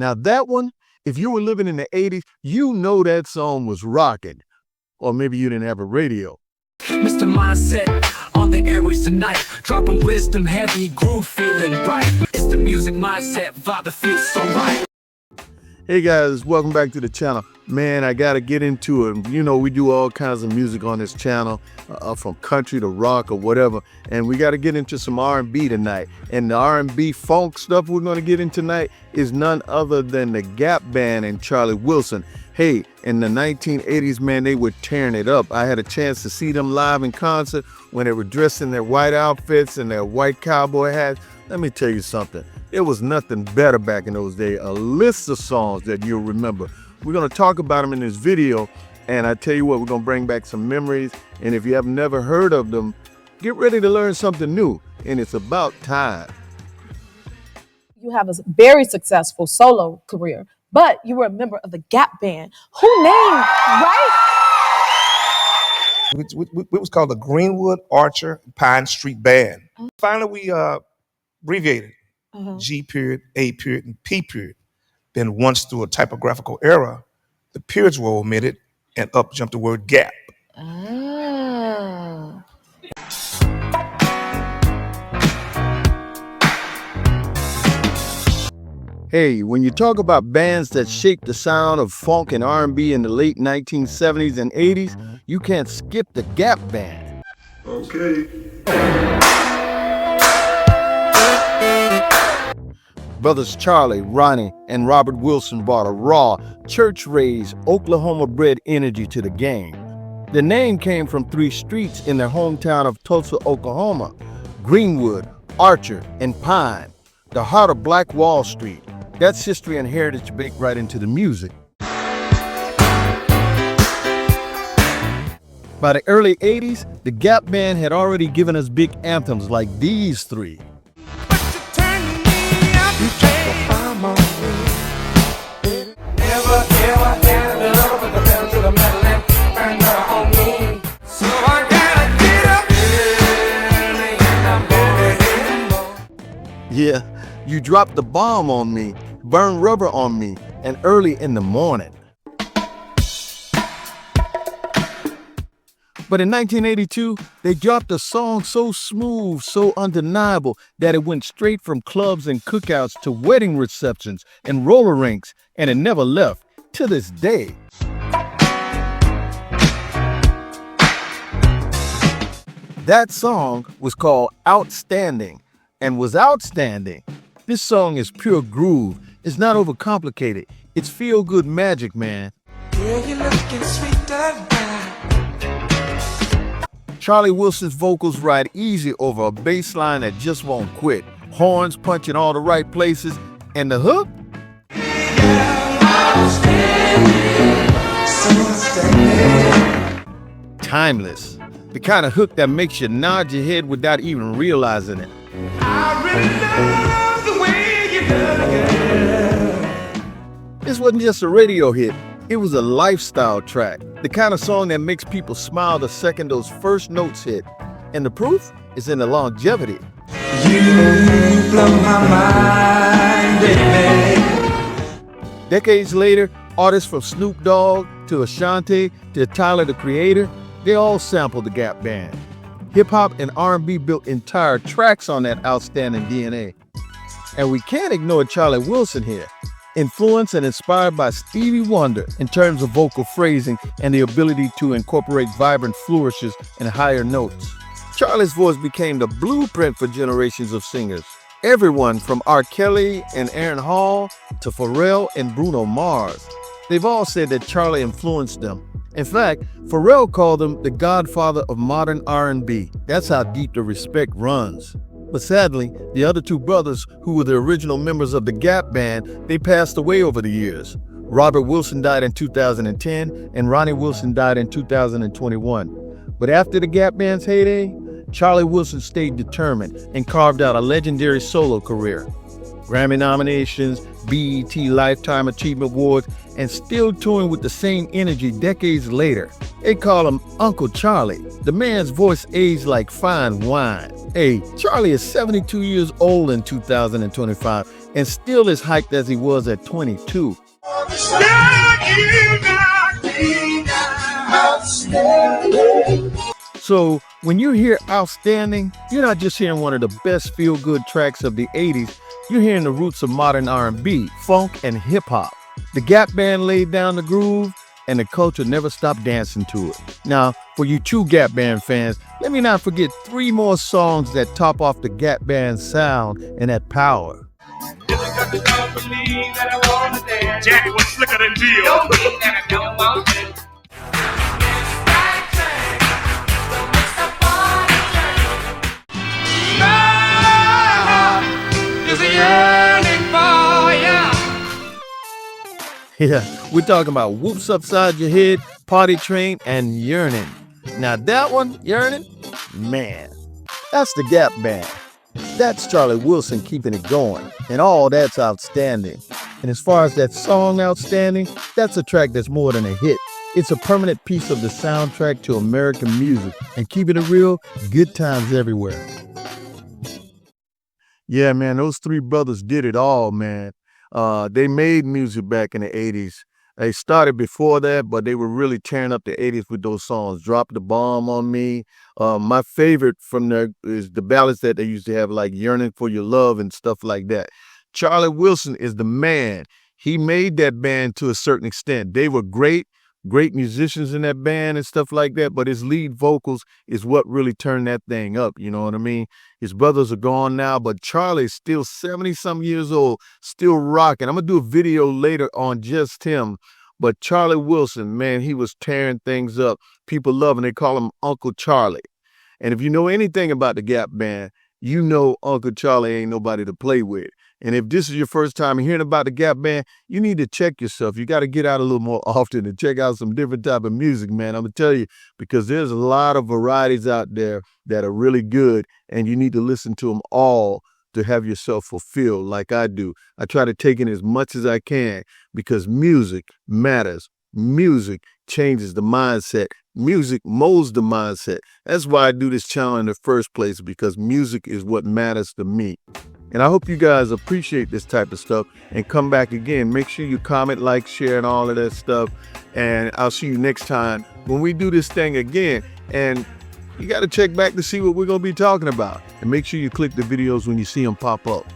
Now that one, if you were living in the 80s, you know that song was rocking. Or maybe you didn't have a radio. Mr. Mindset on the airways tonight, dropping wisdom, heavy groove, feeling right. It's the music mindset, vibe that feels so right. Hey guys, welcome back to the channel. Man, I gotta get into it. You know, we do all kinds of music on this channel, from country to rock or whatever, and we gotta get into some R&B tonight. And the R&B funk stuff we're gonna get in tonight is none other than the Gap Band and Charlie Wilson. Hey, in the 1980s, man, they were tearing it up. I had a chance to see them live in concert when they were dressed in their white outfits and their white cowboy hats. Let me tell you something. There was nothing better back in those days. A list of songs that you'll remember. We're going to talk about them in this video, and I tell you what, we're going to bring back some memories. And if you have never heard of them, get ready to learn something new, and it's about time. You have a very successful solo career, but you were a member of the Gap Band. Who named, right? It was called the Greenwood Archer Pine Street Band. Finally, we abbreviated G period, A period, and P period. Then once through a typographical error, the periods were omitted and up jumped the word gap. Oh. Hey, when you talk about bands that shaped the sound of funk and R&B in the late 1970s and 80s, you can't skip the Gap Band. Okay. Brothers Charlie, Ronnie, and Robert Wilson brought a raw, church-raised, Oklahoma-bred energy to the game. The name came from 3 streets in their hometown of Tulsa, Oklahoma: Greenwood, Archer, and Pine, the heart of Black Wall Street. That's history and heritage baked right into the music. By the early 80s, the Gap Band had already given us big anthems like these 3. Yeah, you dropped the bomb on me, burn rubber on me, and early in the morning. But in 1982, they dropped a song so smooth, so undeniable, that it went straight from clubs and cookouts to wedding receptions and roller rinks, and it never left to this day. That song was called Outstanding and was outstanding. This song is pure groove. It's not overcomplicated. It's feel-good magic, man. Girl, you're looking sweeter now. Charlie Wilson's vocals ride easy over a bass line that just won't quit. Horns punch in all the right places, and the hook? Timeless. The kind of hook that makes you nod your head without even realizing it. I really love the way you do it, girl. This wasn't just a radio hit. It was a lifestyle track, the kind of song that makes people smile the second those first notes hit. And the proof is in the longevity. You blow my mind, baby. Decades later, artists from Snoop Dogg to Ashanti to Tyler, the Creator, they all sampled the Gap Band. Hip-hop and R&B built entire tracks on that outstanding DNA. And we can't ignore Charlie Wilson here. Influenced and inspired by Stevie Wonder in terms of vocal phrasing and the ability to incorporate vibrant flourishes and higher notes. Charlie's voice became the blueprint for generations of singers. Everyone from R. Kelly and Aaron Hall to Pharrell and Bruno Mars. They've all said that Charlie influenced them. In fact, Pharrell called him the godfather of modern R&B. That's how deep the respect runs. But sadly, the other 2 brothers, who were the original members of the Gap Band, they passed away over the years. Robert Wilson died in 2010, and Ronnie Wilson died in 2021. But after the Gap Band's heyday, Charlie Wilson stayed determined and carved out a legendary solo career. Grammy nominations, BET Lifetime Achievement Awards, and still touring with the same energy decades later. They call him Uncle Charlie. The man's voice aged like fine wine. Hey, Charlie is 72 years old in 2025 and still as hyped as he was at 22. So when you hear Outstanding, you're not just hearing one of the best feel-good tracks of the 80s, you're hearing the roots of modern R&B, funk, and hip-hop. The Gap Band laid down the groove, and the culture never stopped dancing to it. Now, for you true Gap Band fans, let me not forget 3 more songs that top off the Gap Band sound and that power. Jackie was slicker than Jill. Yeah, we're talking about Whoops Upside Your Head, Party Train, and Yearning. Now that one, Yearning, man, that's the Gap Band. That's Charlie Wilson keeping it going, and all that's outstanding. And as far as that song Outstanding, that's a track that's more than a hit. It's a permanent piece of the soundtrack to American music, and keeping it real, good times everywhere. Yeah, man, those 3 brothers did it all, man. They made music back in the 80s. They started before that, but they were really tearing up the 80s with those songs. Drop the Bomb on Me. My favorite from there is the ballads that they used to have, like Yearning for Your Love and stuff like that. Charlie Wilson is the man. He made that band to a certain extent. They were great musicians in that band and stuff like that, but his lead vocals is what really turned that thing up, you know what I mean? His brothers are gone now, but Charlie's still 70-some years old, still rocking. I'm going to do a video later on just him, but Charlie Wilson, man, he was tearing things up. People love him. They call him Uncle Charlie. And if you know anything about the Gap Band, you know Uncle Charlie ain't nobody to play with. And if this is your first time hearing about the Gap Band, you need to check yourself. You got to get out a little more often and check out some different type of music, man. I'm going to tell you, because there's a lot of varieties out there that are really good, and you need to listen to them all to have yourself fulfilled like I do. I try to take in as much as I can because music matters. Music changes the mindset. Music molds the mindset. That's why I do this channel in the first place, because music is what matters to me. And I hope you guys appreciate this type of stuff and come back again. Make sure you comment, like, share, and all of that stuff. And I'll see you next time when we do this thing again. And you got to check back to see what we're going to be talking about. And make sure you click the videos when you see them pop up.